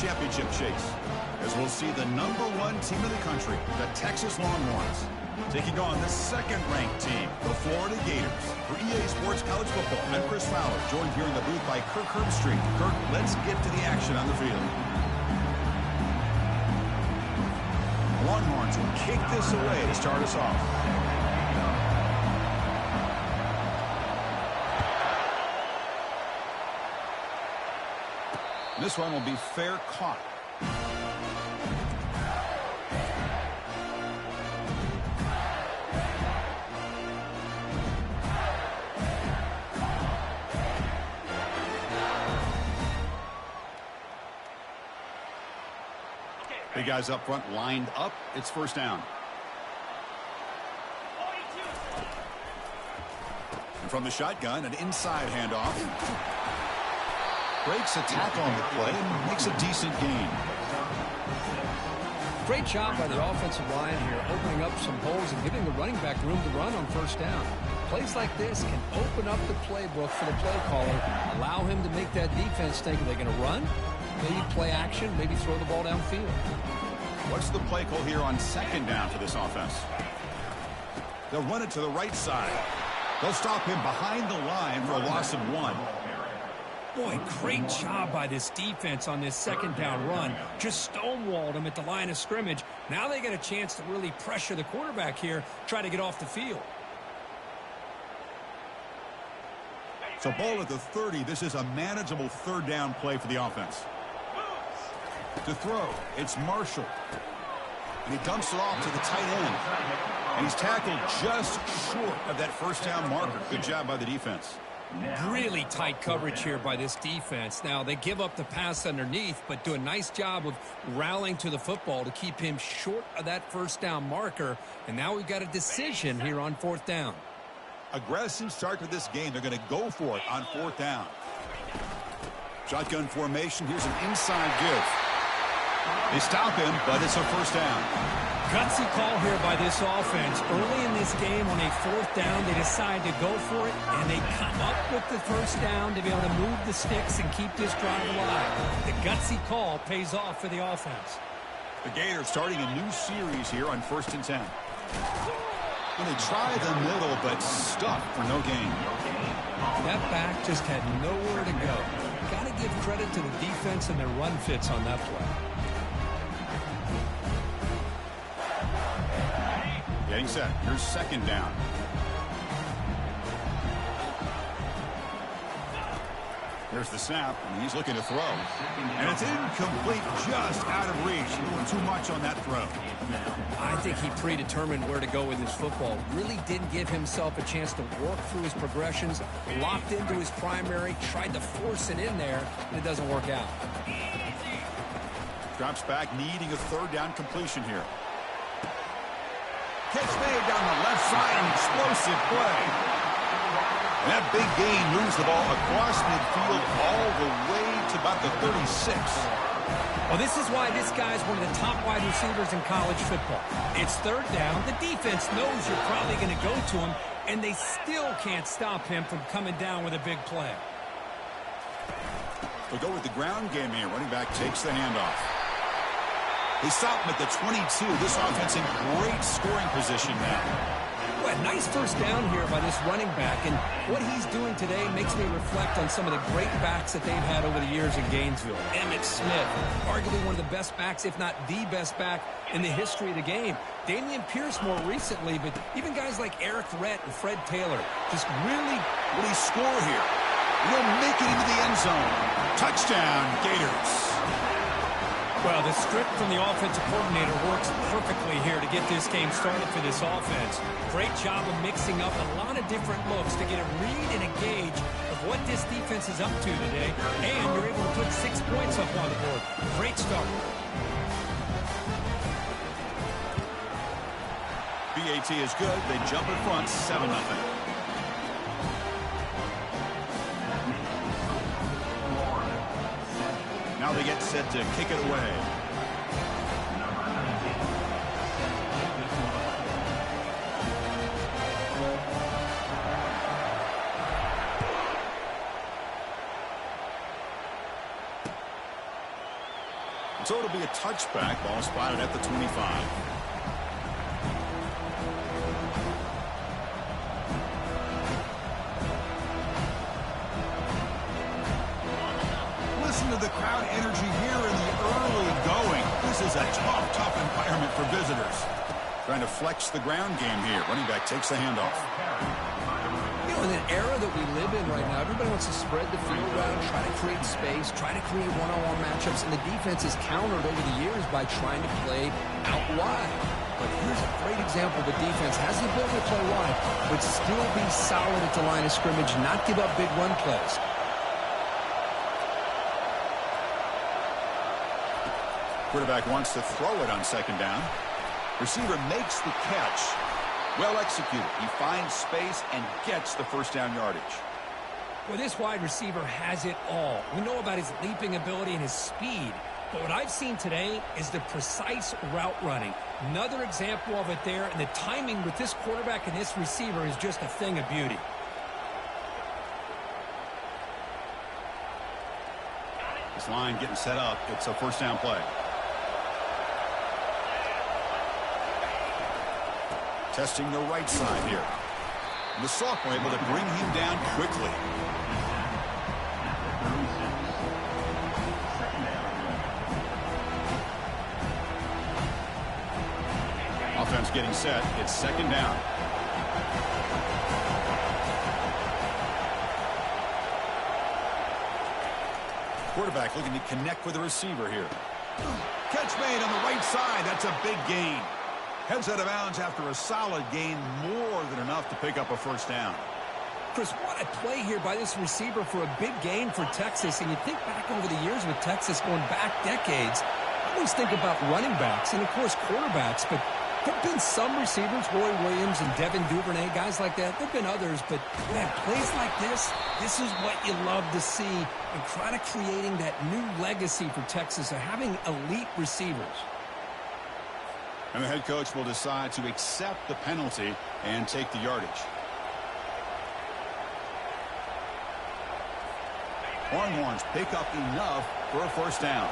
championship chase, as we'll see the #1 team in the country, the Texas Longhorns, taking on the second-ranked team, the Florida Gators. For EA Sports College Football, I'm Chris Fowler, joined here in the booth by Kirk Herbstreit. Kirk, let's get to the action on the field. The Longhorns will kick this away to start us off. This one will be fair caught. Big guys up front lined up. It's first down. And from the shotgun, an inside handoff. Breaks a tackle on the play and makes a decent gain. Great job by the offensive line here, opening up some holes and giving the running back room to run on first down. Plays like this can open up the playbook for the play caller, allow him to make that defense think, are they going to run? Maybe play action, maybe throw the ball downfield. What's the play call here on second down for this offense? They'll run it to the right side. They'll stop him behind the line for a loss of 1. Boy, great job by this defense on this second down run. Just stonewalled him at the line of scrimmage. Now they get a chance to really pressure the quarterback here, try to get off the field. So ball at the 30. This is a manageable third down play for the offense. To throw, it's Marshall. And he dumps it off to the tight end. And he's tackled just short of that first down marker. Good job by the defense. Really tight coverage here by this defense. Now, they give up the pass underneath, but do a nice job of rallying to the football to keep him short of that first down marker. And now we've got a decision here on fourth down. Aggressive start to this game. They're going to go for it on fourth down. Shotgun formation. Here's an inside give. They stop him, but it's a first down. Gutsy call here by this offense. Early in this game on a fourth down, they decide to go for it, and they come up with the first down to be able to move the sticks and keep this drive alive. The gutsy call pays off for the offense. The Gators starting a new series here on 1st and 10. And they try the middle, but stuck for no gain. That back just had nowhere to go. Got to give credit to the defense and their run fits on that play. Getting set. Here's second down. There's the snap, and he's looking to throw. And it's incomplete, just out of reach. Doing too much on that throw. I think he predetermined where to go with his football. Really didn't give himself a chance to work through his progressions. Locked into his primary, tried to force it in there, and it doesn't work out. Drops back, needing a third down completion here. Catch made down the left side, an explosive play. And that big gain moves the ball across midfield all the way to about the 36. Well, this is why this guy's one of the top wide receivers in college football. It's third down. The defense knows you're probably going to go to him, and they still can't stop him from coming down with a big play. We'll go with the ground game here. Running back takes the handoff. They stop him at the 22. This offense in great scoring position now. Well, nice first down here by this running back, and what he's doing today makes me reflect on some of the great backs that they've had over the years in Gainesville. Emmitt Smith, arguably one of the best backs, if not the best back in the history of the game. Damian Pierce more recently, but even guys like Eric Rhett and Fred Taylor just really... Will he score here? He'll make it into the end zone. Touchdown, Gators. Well, the script from the offensive coordinator works perfectly here to get this game started for this offense. Great job of mixing up a lot of different looks to get a read and a gauge of what this defense is up to today. And you're able to put 6 points up on the board. Great start. BAT is good. They jump in front, 7-0. Now they get set to kick it away. So it'll be a touchback. Ball spotted at the 25. Listen to the crowd energy here in the early going. This is a tough environment for visitors. Trying to flex the ground game here. Running back takes the handoff. You know, in an era that we live in right now, everybody wants to spread the field around, try to create space, try to create one-on-one matchups, and the defense is countered over the years by trying to play out wide. But here's a great example. The defense has the ability to play wide, but still be solid at the line of scrimmage, not give up big run plays. Quarterback wants to throw it on second down. Receiver makes the catch. Well executed. He finds space and gets the first down yardage. Well, this wide receiver has it all. We know about his leaping ability and his speed. But what I've seen today is the precise route running. Another example of it there, and the timing with this quarterback and this receiver is just a thing of beauty. This line getting set up. It's a first down play. Testing the right side here. The sophomore able to bring him down quickly. Offense getting set. It's second down. Quarterback looking to connect with the receiver here. Catch made on the right side. That's a big gain. Heads out of bounds after a solid gain, more than enough to pick up a first down. Chris, what a play here by this receiver for a big gain for Texas. And you think back over the years with Texas going back decades, I always think about running backs and, of course, quarterbacks. But there have been some receivers, Roy Williams and Devin Duvernay, guys like that. There have been others. But, man, plays like this is what you love to see. And kind of creating that new legacy for Texas of having elite receivers. And the head coach will decide to accept the penalty and take the yardage. Longhorns pick up enough for a first down.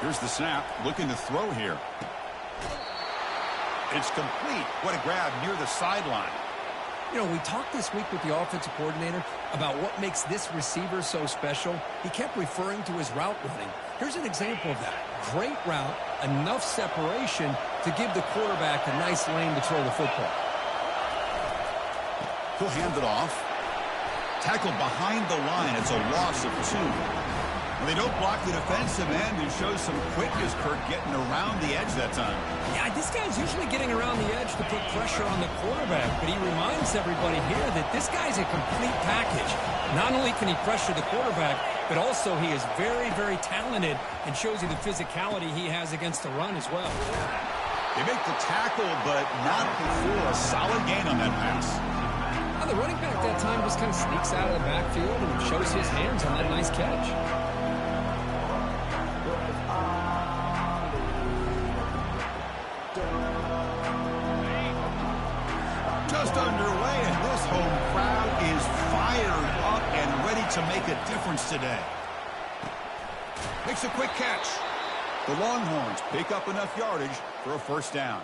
Here's the snap, looking to throw here. It's complete. What a grab near the sideline. You know, we talked this week with the offensive coordinator about what makes this receiver so special. He kept referring to his route running. Here's an example of that. Great route, enough separation to give the quarterback a nice lane to throw the football. He'll hand it off. Tackled behind the line. It's a loss of 2. Well, they don't block the defensive end and show some quickness, Kirk, getting around the edge that time. Yeah, this guy's usually getting around the edge to put pressure on the quarterback, but he reminds everybody here that this guy's a complete package. Not only can he pressure the quarterback, but also he is very, very talented and shows you the physicality he has against the run as well. They make the tackle, but not before a solid gain on that pass. The running back that time just kind of sneaks out of the backfield and shows his hands on that nice catch. Just underway, and this home crowd is fired up and ready to make a difference today. Makes a quick catch. The Longhorns pick up enough yardage for a first down.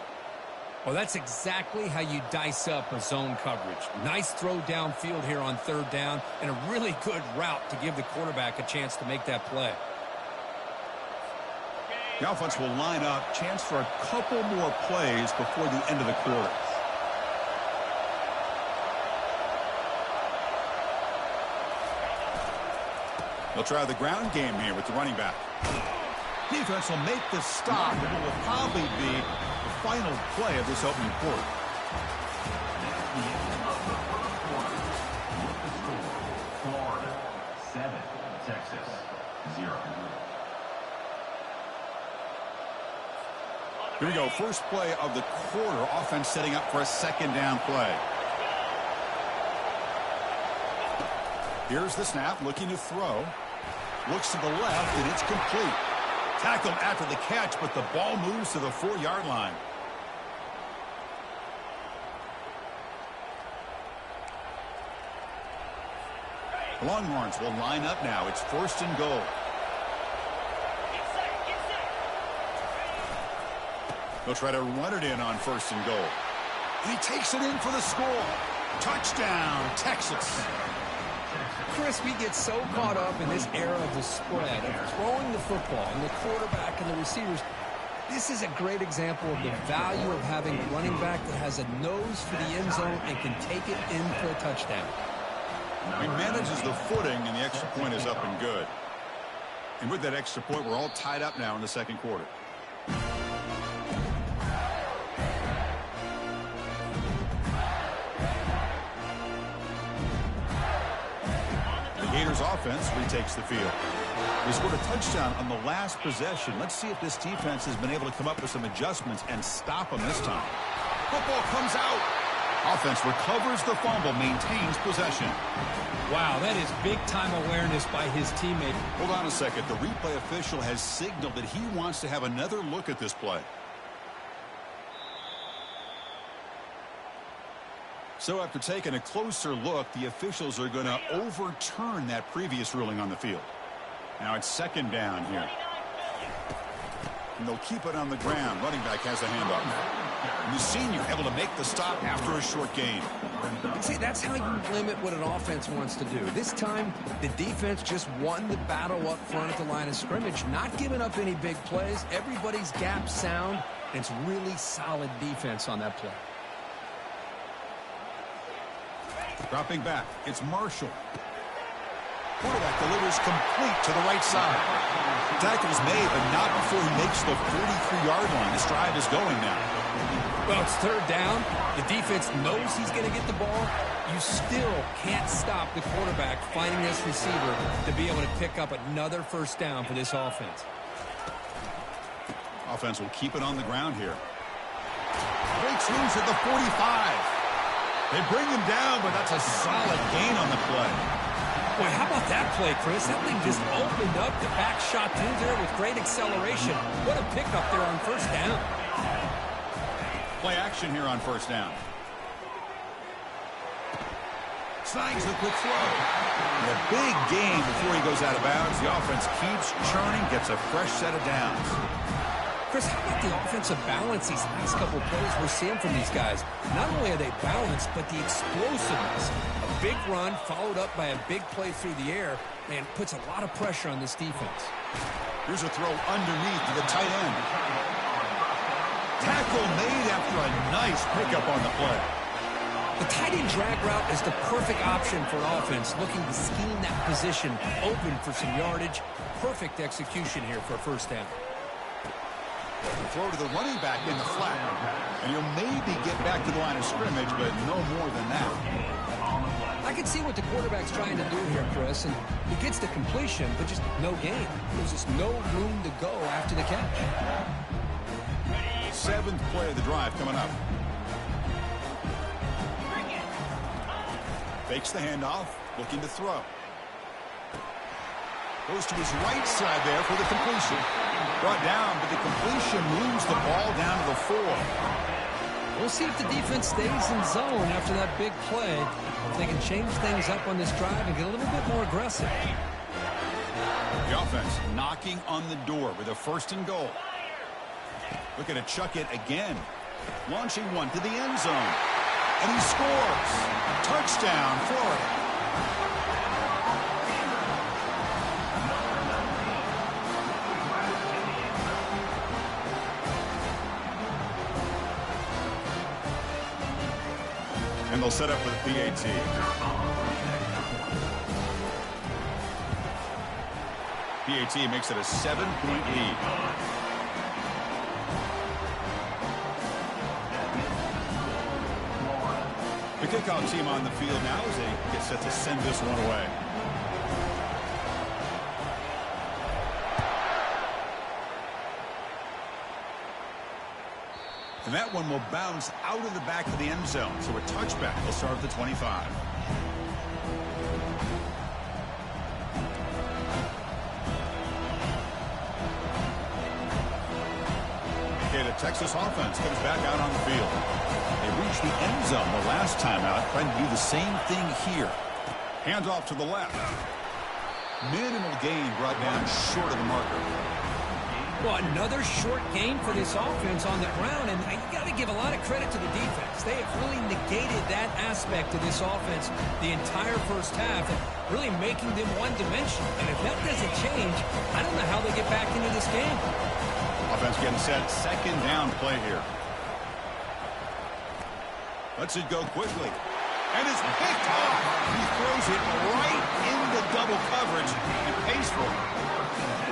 Well, that's exactly how you dice up a zone coverage. Nice throw downfield here on third down, and a really good route to give the quarterback a chance to make that play. The offense will line up. Chance for a couple more plays before the end of the quarter. They'll try the ground game here with the running back. Defense will make the stop, and it will probably be the final play of this opening quarter. Florida 7, Texas 0. Here we go. First play of the quarter. Offense setting up for a second down play. Here's the snap, looking to throw. Looks to the left, and it's complete. Tackled after the catch, but the ball moves to the 4-yard line. The Longhorns will line up now. It's 1st and goal. They'll try to run it in on 1st and goal. And he takes it in for the score. Touchdown, Texas. Chris, we get so caught up in this era of the spread, of throwing the football, and the quarterback and the receivers. This is a great example of the value of having a running back that has a nose for the end zone and can take it in for a touchdown. He manages the footing, and the extra point is up and good. And with that extra point, we're all tied up now in the second quarter. The Gators offense retakes the field. They scored a touchdown on the last possession. Let's see if this defense has been able to come up with some adjustments and stop them this time. Football comes out. Offense recovers the fumble, maintains possession. Wow, that is big-time awareness by his teammate. Hold on a second. The replay official has signaled that he wants to have another look at this play. So after taking a closer look, the officials are going to overturn that previous ruling on the field. Now it's 2nd down here. And they'll keep it on the ground. Running back has the handoff. And the senior able to make the stop after a short gain. See, that's how you limit what an offense wants to do. This time, the defense just won the battle up front at the line of scrimmage, not giving up any big plays. Everybody's gap sound, and it's really solid defense on that play. Dropping back, it's Marshall. Quarterback delivers complete to the right side. Tackle's made, but not before he makes the 43-yard line. This drive is going now. Well, it's 3rd down. The defense knows he's going to get the ball. You still can't stop the quarterback finding this receiver to be able to pick up another 1st down for this offense. Offense will keep it on the ground here. Breaks loose at the 45. They bring him down, but that's a solid gain on the play. Boy, how about that play, Chris? That thing just opened up. The back shot through there with great acceleration. What a pickup there on 1st down. Play action here on 1st down. Snags the quick throw. And a big gain before he goes out of bounds. The offense keeps churning, gets a fresh set of downs. Chris, how about the offensive balance these last couple of plays we're seeing from these guys? Not only are they balanced, but the explosiveness. A big run followed up by a big play through the air, man, puts a lot of pressure on this defense. Here's a throw underneath to the tight end. Tackle made after a nice pickup on the play. The tight end drag route is the perfect option for an offense looking to scheme that position open for some yardage. Perfect execution here for a 1st down. Throw to the running back in the flat. And he'll maybe get back to the line of scrimmage, but no more than that. I can see what the quarterback's trying to do here, Chris, and he gets the completion, but just no gain. There's just no room to go after the catch. 7th play of the drive coming up. Fakes the handoff, looking to throw. Goes to his right side there for the completion. Brought down, but the completion moves the ball down to the 4. We'll see if the defense stays in zone after that big play. If they can change things up on this drive and get a little bit more aggressive. The offense knocking on the door with a 1st and goal. Looking to chuck it again. Launching one to the end zone. And he scores. Touchdown, Florida. And they'll set up with PAT. PAT makes it a 7-point lead. The kickoff team on the field now as they get set to send this one away. And that one will bounce out of the back of the end zone. So a touchback will start at the 25. Okay, the Texas offense comes back out on the field. They reached the end zone the last time out, trying to do the same thing here. Handoff to the left. Minimal gain brought down short of the marker. Well, another short game for this offense on the ground, and you got to give a lot of credit to the defense. They have really negated that aspect of this offense the entire first half, and really making them one-dimensional. And if that doesn't change, I don't know how they get back into this game. Offense getting set. Second down play here. Lets it go quickly. And it's picked off. He throws it right into double coverage and pays for it.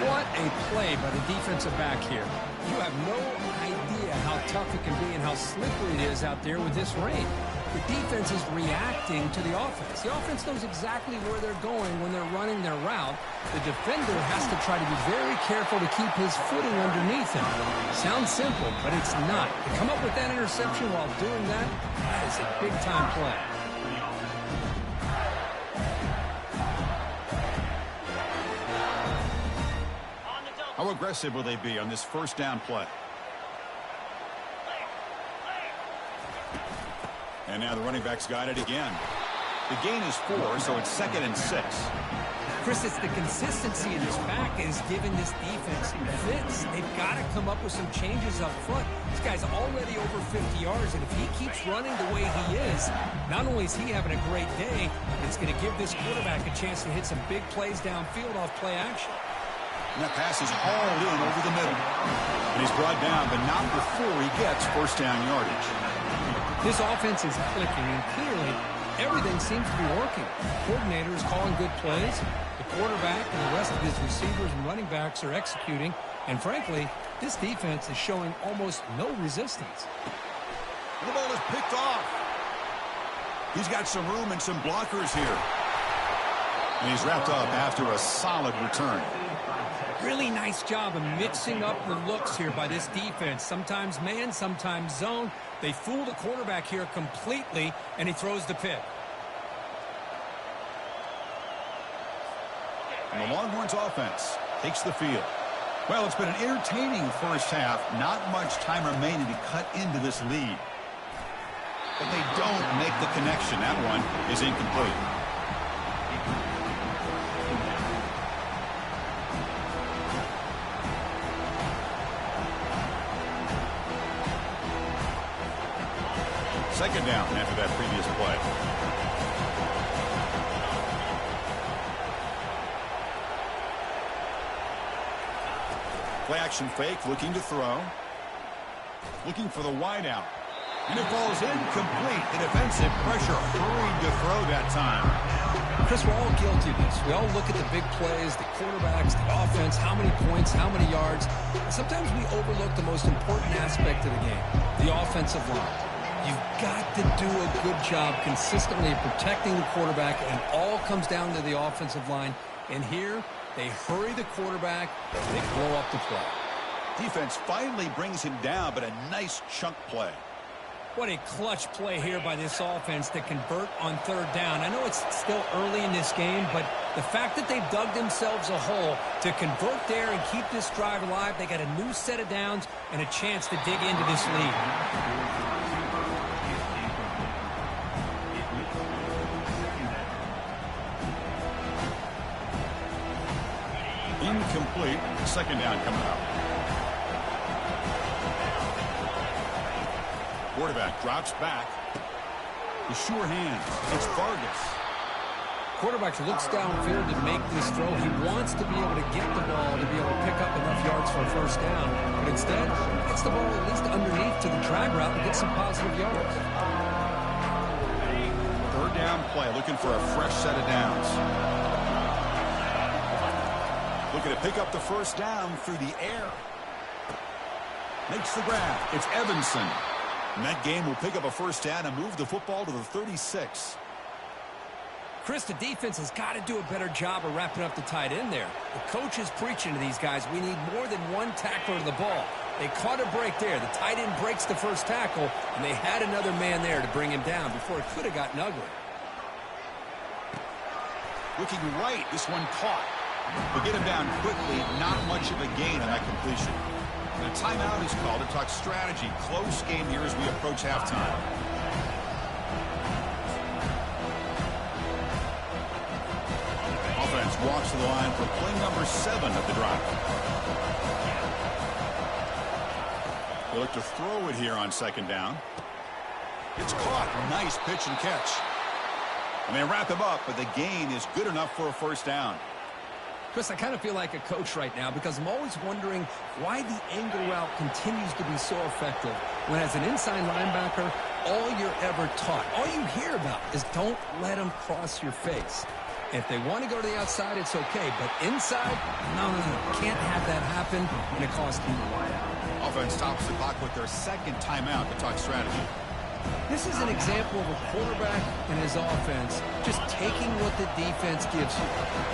What a play by the defensive back here. You have no idea how tough it can be and how slippery it is out there with this rain. The defense is reacting to the offense. The offense knows exactly where they're going when they're running their route. The defender has to try to be very careful to keep his footing underneath him. Sounds simple, but it's not. To come up with that interception while doing that, that is a big-time play. How aggressive will they be on this first down play? And now the running back's got it again. The gain is 4, so it's 2nd and 6. Chris, it's the consistency in this back is giving this defense fits. They've got to come up with some changes up front. This guy's already over 50 yards, and if he keeps running the way he is, not only is he having a great day, it's going to give this quarterback a chance to hit some big plays downfield off play action. And that pass is hauled in over the middle. And he's brought down, but not before he gets first down yardage. This offense is clicking, and clearly everything seems to be working. The coordinator is calling good plays. The quarterback and the rest of his receivers and running backs are executing. And frankly, this defense is showing almost no resistance. And the ball is picked off. He's got some room and some blockers here. And he's wrapped up after a solid return. Really nice job of mixing up the looks here by this defense. Sometimes man, sometimes zone. They fool the quarterback here completely, and he throws the pick. And the Longhorns offense takes the field. Well, it's been an entertaining first half. Not much time remaining to cut into this lead. But they don't make the connection. That one is incomplete. Second down after that previous play. Play action fake, looking to throw. Looking for the wideout. And it falls incomplete. The defensive pressure hurried to throw that time. Chris, we're all guilty of this. We all look at the big plays, the quarterbacks, the offense, how many points, how many yards. And sometimes we overlook the most important aspect of the game, the offensive line. You've got to do a good job consistently protecting the quarterback, and it all comes down to the offensive line. And here, they hurry the quarterback, and they blow up the play. Defense finally brings him down, but a nice chunk play. What a clutch play here by this offense to convert on third down. I know it's still early in this game, but the fact that they've dug themselves a hole to convert there and keep this drive alive, they got a new set of downs and a chance to dig into this lead. Incomplete. Second down coming up. Quarterback drops back. The sure hands. It's Vargas. Quarterback looks downfield to make this throw. He wants to be able to get the ball to be able to pick up enough yards for a first down. But instead, gets the ball at least underneath to the drag route and get some positive yards. Third down play. Looking for a fresh set of downs. Looking to pick up the first down through the air. Makes the grab. It's Evanson. And that game will pick up a first down and move the football to the 36. Chris, the defense has got to do a better job of wrapping up the tight end there. The coach is preaching to these guys, we need more than one tackler to the ball. They caught a break there. The tight end breaks the first tackle, and they had another man there to bring him down before it could have gotten ugly. Looking right, this one caught. But get him down quickly, not much of a gain on that completion. And a timeout is called to talk strategy. Close game here as we approach halftime. walks to the line for play number 7 of the drive. They look to throw it here on second down. It's caught. Nice pitch and catch. And they wrap him up, but the gain is good enough for a first down. Chris, I kind of feel like a coach right now because I'm always wondering why the angle route continues to be so effective when as an inside linebacker, all you're ever taught, all you hear about is don't let them cross your face. If they want to go to the outside, it's okay, but inside, no. Can't have that happen, and it costs you. Offense stops the clock with their second timeout to talk strategy. This is an example of a quarterback and his offense just taking what the defense gives you.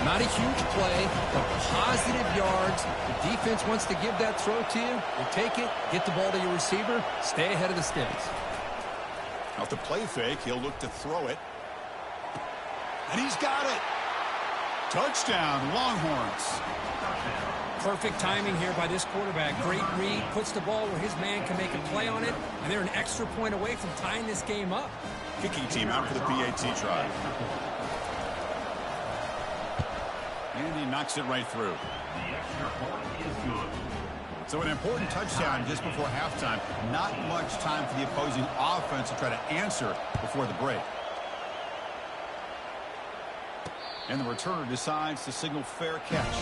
Not a huge play, but positive yards. The defense wants to give that throw to you. You take it, get the ball to your receiver, stay ahead of the sticks. Off the play fake, he'll look to throw it. And he's got it. Touchdown, Longhorns. Perfect timing here by this quarterback. Great read, puts the ball where his man can make a play on it, and they're an extra point away from tying this game up. Kicking team out for the PAT try. And he knocks it right through. The extra point is good. So an important touchdown just before halftime. Not much time for the opposing offense to try to answer before the break. And the returner decides to signal fair catch.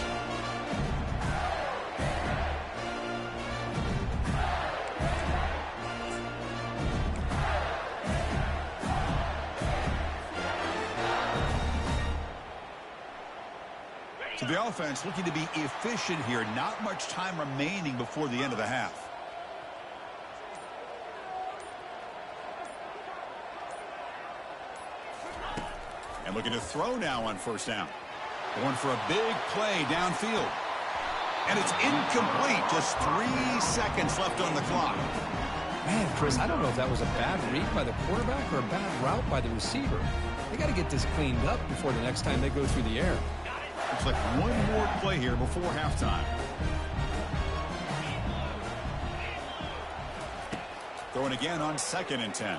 So the offense looking to be efficient here. Not much time remaining before the end of the half. And looking to throw now on first down. Going for a big play downfield. And it's incomplete. Just 3 seconds left on the clock. Man, Chris, I don't know if that was a bad read by the quarterback or a bad route by the receiver. They got to get this cleaned up before the next time they go through the air. Looks like one more play here before halftime. Throwing again on 2nd and 10.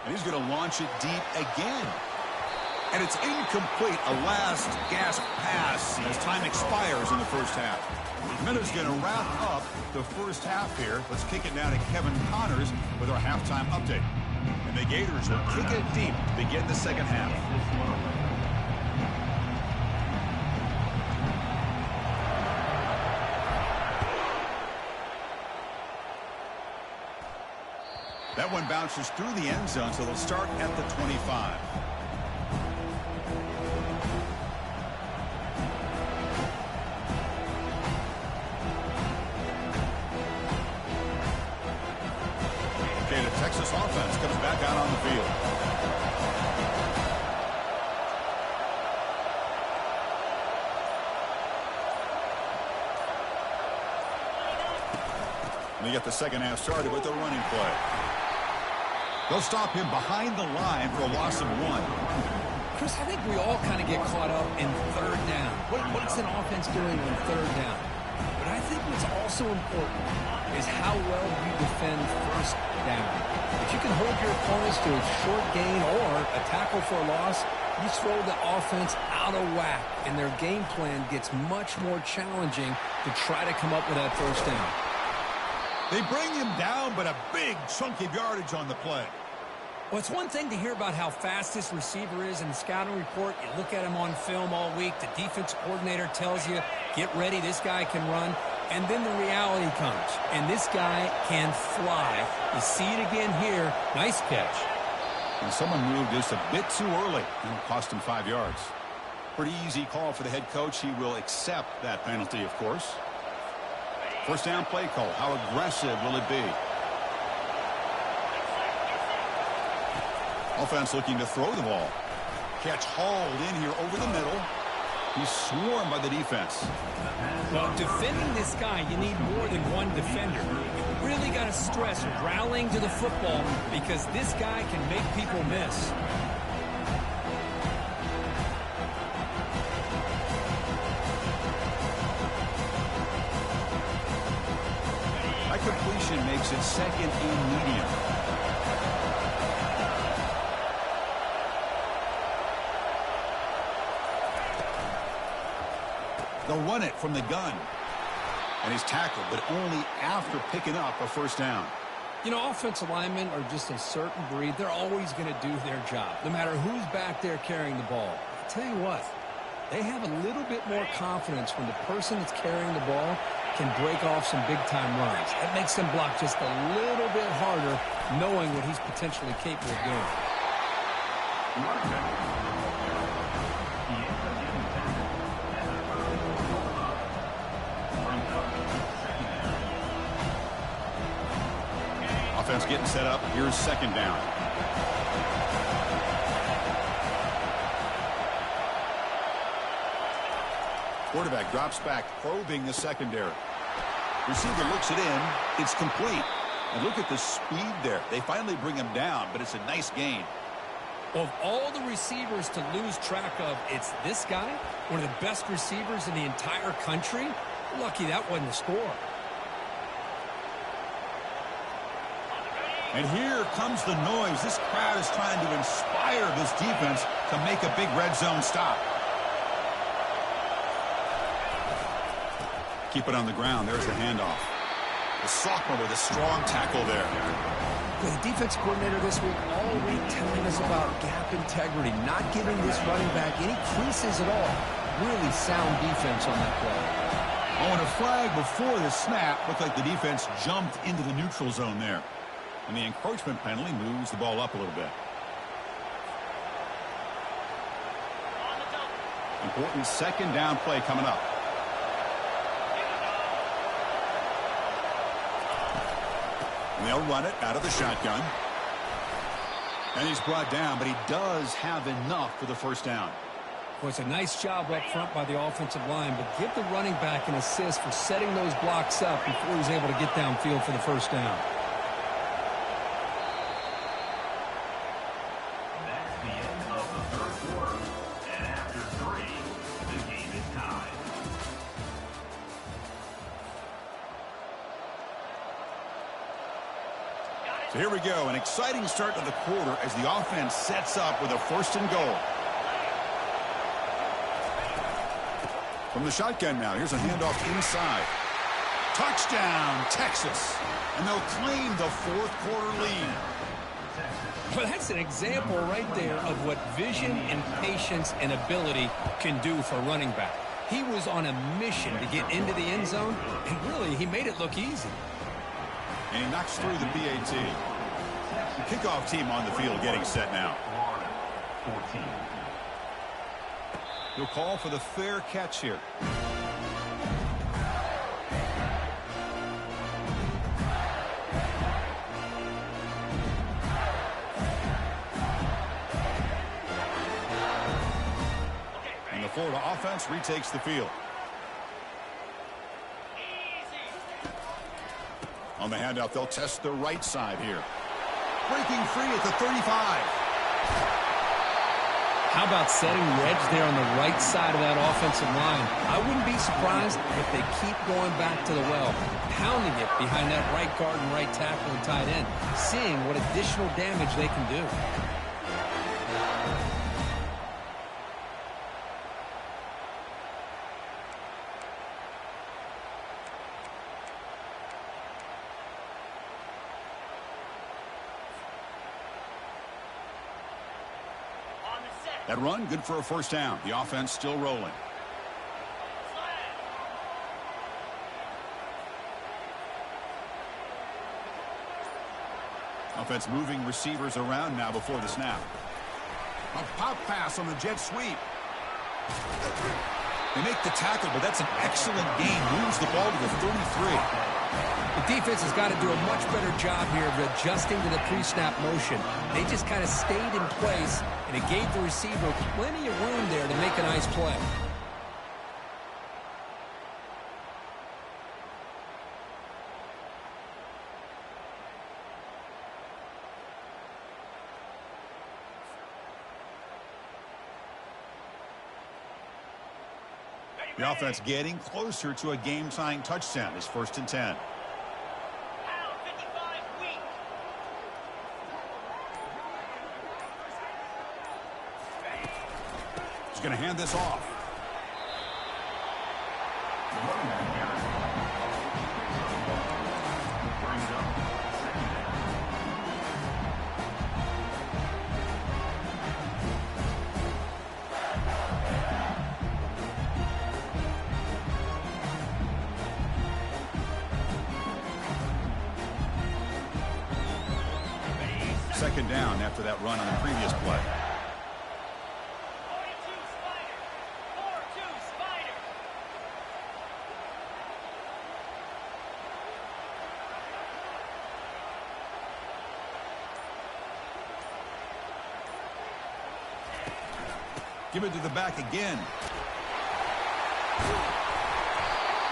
And he's going to launch it deep again. And it's incomplete. A last gasp pass as time expires in the first half. Minutes going to wrap up the first half here. Let's kick it now to Kevin Connors with our halftime update. And the Gators will kick it deep to begin the second half. That one bounces through the end zone, so they'll start at the 25. Okay, the Texas offense comes back out on the field. And they get the second half started with a running play. They'll stop him behind the line for a loss of 1. Chris, I think we all kind of get caught up in third down. What's an offense doing on third down? But I think what's also important is how well you defend first down. If you can hold your opponents to a short gain or a tackle for a loss, you throw the offense out of whack, and their game plan gets much more challenging to try to come up with that first down. They bring him down, but a big chunk of yardage on the play. Well, it's one thing to hear about how fast this receiver is in the scouting report. You look at him on film all week. The defense coordinator tells you, get ready, this guy can run. And then the reality comes, and this guy can fly. You see it again here. Nice catch. And someone moved just a bit too early, and it cost him 5 yards. Pretty easy call for the head coach. He will accept that penalty, of course. First down play call. How aggressive will it be? Offense looking to throw the ball. Catch hauled in here over the middle. He's swarmed by the defense. Well, defending this guy, you need more than one defender. You really got to stress rallying to the football because this guy can make people miss. That completion makes it 2nd and medium. They'll run it from the gun. And he's tackled, but only after picking up a first down. You know, offensive linemen are just a certain breed. They're always going to do their job, no matter who's back there carrying the ball. I'll tell you what, they have a little bit more confidence when the person that's carrying the ball can break off some big-time runs. That makes them block just a little bit harder, knowing what he's potentially capable of doing. Offense getting set up. Here's second down. Quarterback drops back, probing the secondary. Receiver looks it in. It's complete. And look at the speed there. They finally bring him down, but it's a nice gain. Of all the receivers to lose track of, it's this guy, one of the best receivers in the entire country. Lucky that wasn't a score. And here comes the noise. This crowd is trying to inspire this defense to make a big red zone stop. Keep it on the ground. There's the handoff. The sophomore with a strong tackle there. The defense coordinator this week all week telling us about gap integrity, not giving this running back any creases at all. Really sound defense on that play. Oh, and a flag before the snap. Looked like the defense jumped into the neutral zone there. And the encroachment penalty moves the ball up a little bit. Important second down play coming up. And they'll run it out of the shotgun. And he's brought down, but he does have enough for the first down. Well, it's a nice job up front by the offensive line, but give the running back an assist for setting those blocks up before he's able to get downfield for the first down. So here we go, an exciting start to the quarter as the offense sets up with a first and goal. From the shotgun now, here's a handoff inside. Touchdown, Texas. And they'll claim the fourth quarter lead. Well, that's an example right there of what vision and patience and ability can do for a running back. He was on a mission to get into the end zone, and really, he made it look easy. And he knocks through the PAT. The kickoff team on the field getting set now. He'll call for the fair catch here. And the Florida offense retakes the field. On the handoff, they'll test the right side here. Breaking free at the 35. How about setting the edge there on the right side of that offensive line? I wouldn't be surprised if they keep going back to the well, pounding it behind that right guard and right tackle and tight end, seeing what additional damage they can do. That run, good for a first down. The offense still rolling. Offense moving receivers around now before the snap. A pop pass on the jet sweep. They make the tackle, but that's an excellent gain. Moves the ball to the 33. The defense has got to do a much better job here of adjusting to the pre-snap motion. They just kind of stayed in place, and it gave the receiver plenty of room there to make a nice play. The offense getting closer to a game-tying touchdown. It's 1st and 10. He's going to hand this off. Second down after that run on the previous play. Give it to the back again.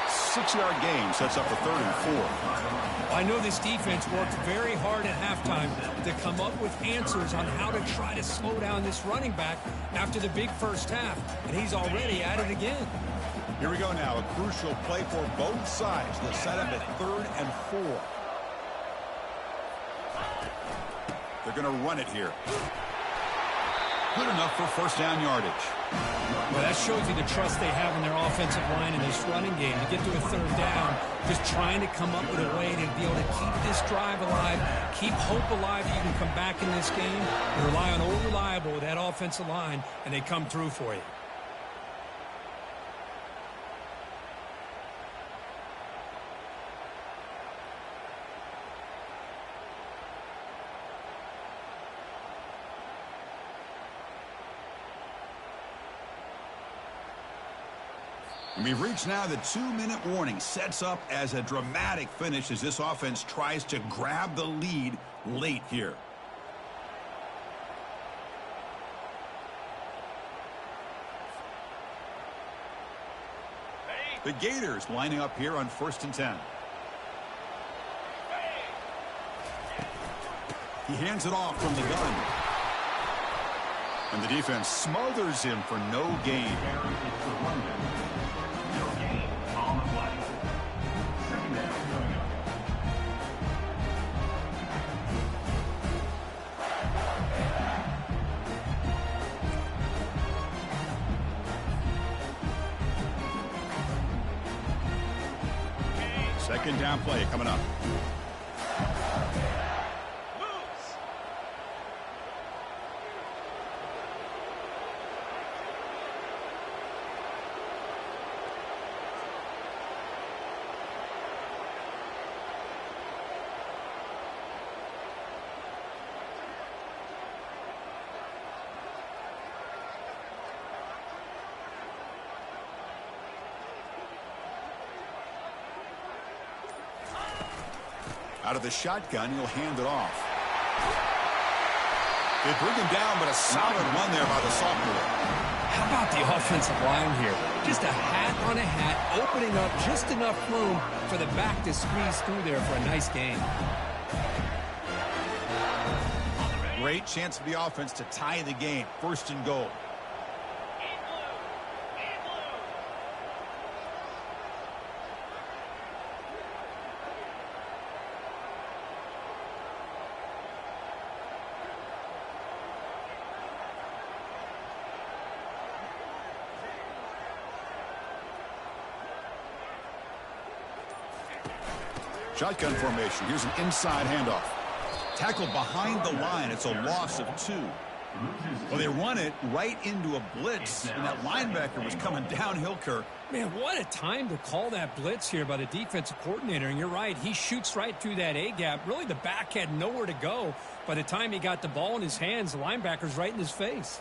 6-yard gain sets up a 3rd and 4. I know this defense worked very hard at halftime to come up with answers on how to try to slow down this running back after the big first half, and he's already at it again. Here we go now, a crucial play for both sides. The setup at 3rd and 4. They're going to run it here. Good enough for first down yardage. Well, that shows you the trust they have in their offensive line in this running game. To get to a 3rd down, just trying to come up with a way to be able to keep this drive alive, keep hope alive that you can come back in this game. You rely on Old Reliable with that offensive line, and they come through for you. And we've reached now the 2-minute warning. Sets up as a dramatic finish as this offense tries to grab the lead late here. The Gators lining up here on 1st and 10. He hands it off from the gun. And the defense smothers him for no gain. Second down play coming up. Out of the shotgun, he'll hand it off. They bring him down, but a solid run there by the sophomore. How about the offensive line here? Just a hat on a hat, opening up just enough room for the back to squeeze through there for a nice gain. Great chance for the offense to tie the game. 1st and goal. Shotgun formation. Here's an inside handoff. Tackled behind the line. It's a loss of 2. Well, they run it right into a blitz, and that linebacker was coming downhill, Kirk. Man, what a time to call that blitz here by the defensive coordinator. And you're right, he shoots right through that A-gap. Really, the back had nowhere to go. By the time he got the ball in his hands, the linebacker's right in his face.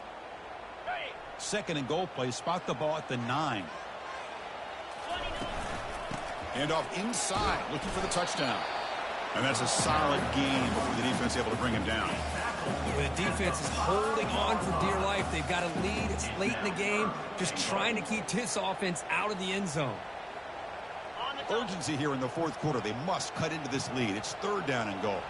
2nd and goal play. Spot the ball at the 9. Handoff inside, looking for the touchdown. And that's a solid game before the defense able to bring him down. The defense is holding on for dear life. They've got a lead. It's late in the game. Just trying to keep this offense out of the end zone. Urgency here in the 4th quarter. They must cut into this lead. It's 3rd down and goal.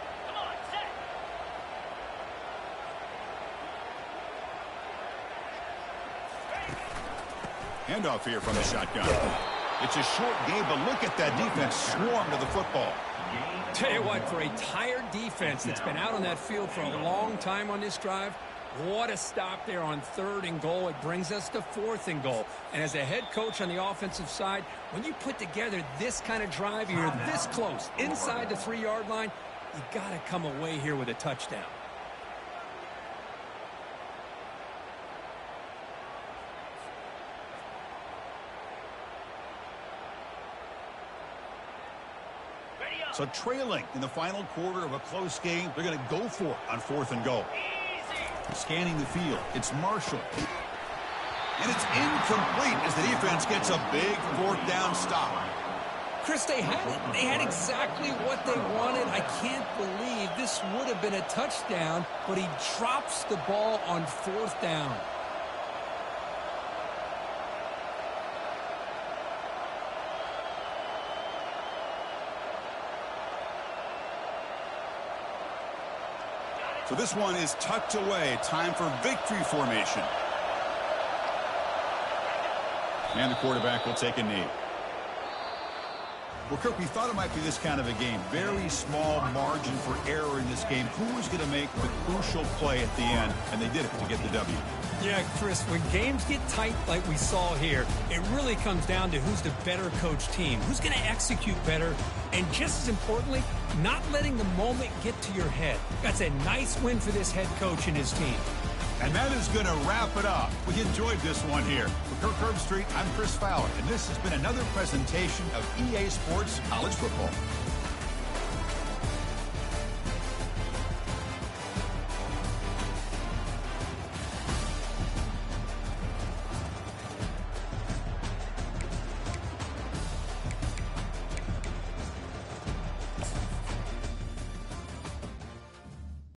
Handoff here from the shotgun. It's a short game, but look at that defense swarm to the football. Tell you what, for a tired defense that's been out on that field for a long time on this drive, What a stop there on 3rd and goal. It brings us to 4th and goal. And as a head coach on the offensive side, when you put together this kind of drive, you're this close, inside the 3-yard line, you got to come away here with a touchdown. So trailing in the final quarter of a close game, they're going to go for it on 4th and goal. Scanning the field, it's Marshall. And it's incomplete as the defense gets a big 4th down stop. Chris, they had it. They had exactly what they wanted. I can't believe this would have been a touchdown, but he drops the ball on 4th down. So this one is tucked away. Time for victory formation. And the quarterback will take a knee. Well, Kirk, we thought it might be this kind of a game. Very small margin for error in this game. Who was going to make the crucial play at the end? And they did it to get the W. Yeah, Chris, when games get tight like we saw here, it really comes down to who's the better coach team, who's going to execute better, and just as importantly, not letting the moment get to your head. That's a nice win for this head coach and his team. And that is going to wrap it up. We enjoyed this one here. For Kirk Herbstreit, I'm Chris Fowler, and this has been another presentation of EA Sports College Football.